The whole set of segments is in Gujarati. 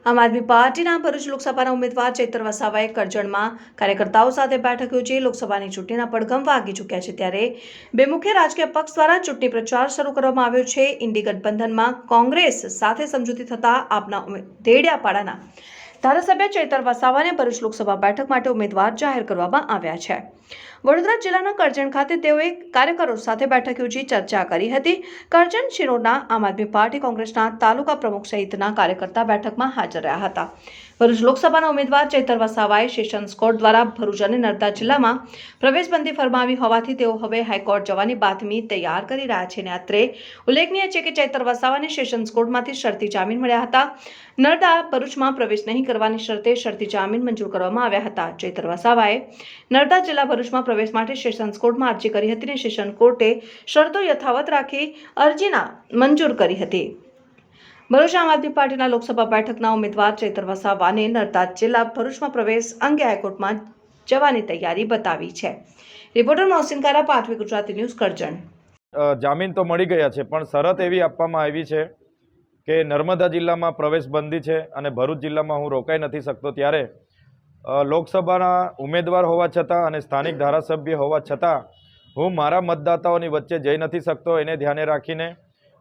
આમ આદમી પાર્ટીના ભરૂચ લોકસભાના ઉમેદવાર ચૈતર વસાવાએ કરજણમાં કાર્યકર્તાઓ સાથે બેઠક યોજી લોકસભાની ચૂંટણીના પડઘમ વાગી ચૂક્યા છે ત્યારે બે મુખ્ય રાજકીય પક્ષ દ્વારા ચૂંટણી પ્રચાર શરૂ કરવામાં આવ્યો છે। ઇન્ડી ગઠબંધનમાં કોંગ્રેસ સાથે સમજૂતી થતા આપના દેડિયાપાડાના ધારાસભ્ય ચૈતર વસાવાને ભરૂચ લોકસભા બેઠક માટે ઉમેદવાર જાહેર કરવામાં આવ્યા છે। વડોદરા જિલ્લાના કરજણ ખાતે તેઓએ કાર્યકરો સાથે બેઠક યોજી ચર્ચા કરી હતી। કરજણ શિરોડના આમ આદમી પાર્ટી કોંગ્રેસના તાલુકા પ્રમુખ સહિતના કાર્યકર્તા બેઠકમાં હાજર રહ્યા હતા। ભરૂચ લોકસભાના ઉમેદવાર ચૈતર વસાવાએ સેશન્સ કોર્ટ દ્વારા ભરૂચ અને નર્મદા જિલ્લામાં પ્રવેશબંધી ફરમાવી હોવાથી તેઓ હવે હાઈકોર્ટ જવાની બાતમી તૈયાર કરી રહ્યા છે। અત્રે ઉલ્લેખનીય છે કે ચૈતર વસાવાને સેશન્સ કોર્ટમાંથી શરતી જામીન મળ્યા હતા। નર્મદા ભરૂચમાં પ્રવેશ નહીં કરવાની શરતે શરતી જામીન મંજૂર કરવામાં આવ્યા હતા। ચૈતર વસાવાએ નર્મદા જિલ્લા ભરૂચમાં પ્રવેશ માટે સેશન્સ કોર્ટમાં અરજી કરી હતી અને સેશન કોર્ટે શરતો યથાવત રાખી અરજીના મંજૂર કરી હતી। ભરૂચ આમ આદમી પાર્ટીના લોકસભા બેઠકના ઉમેદવાર ચૈતર વસાવાને નર્મદા જિલ્લા ભરૂચમાં પ્રવેશ અંગે હાઈકોર્ટમાં જવાની તૈયારી બતાવી છે। રિપોર્ટર મોહસિન કારા, પાથવી ગુજરાતી ન્યૂઝ, કરજણ। જામીન તો મળી ગયા છે, પણ શરત એવી આપવામાં આવી છે કે નર્મદા જિલ્લામાં પ્રવેશ બંધી છે અને ભરૂચ જિલ્લામાં હું રોકાઈ નથી શકતો। ત્યારે લોકસભાના ઉમેદવાર હોવા છતાં અને સ્થાનિક ધારાસભ્ય હોવા છતાં હું મારા મતદાતાઓની વચ્ચે જઈ નથી શકતો। એને ધ્યાને રાખીને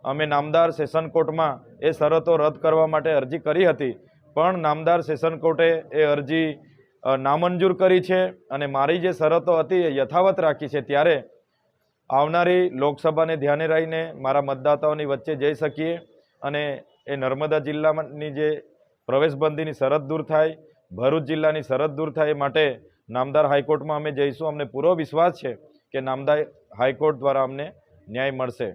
અમે નામદાર સેશન કોર્ટમાં એ શરતો રદ કરવા માટે અરજી કરી હતી, પણ નામદાર સેશન કોર્ટે એ અરજી નામંજૂર કરી છે અને મારી જે શરતો હતી એ યથાવત રાખી છે। ત્યારે આવનારી લોકસભાને ધ્યાને રહીને મારા મતદાતાઓની વચ્ચે જઈ શકીએ અને એ નર્મદા જિલ્લાની જે પ્રવેશબંધીની શરત દૂર થાય, ભરૂચ જિલ્લાની શરત દૂર થાય, એ માટે નામદાર હાઈકોર્ટમાં અમે જઈશું। અમને પૂરો વિશ્વાસ છે કે નામદાર હાઈકોર્ટ દ્વારા અમને ન્યાય મળશે।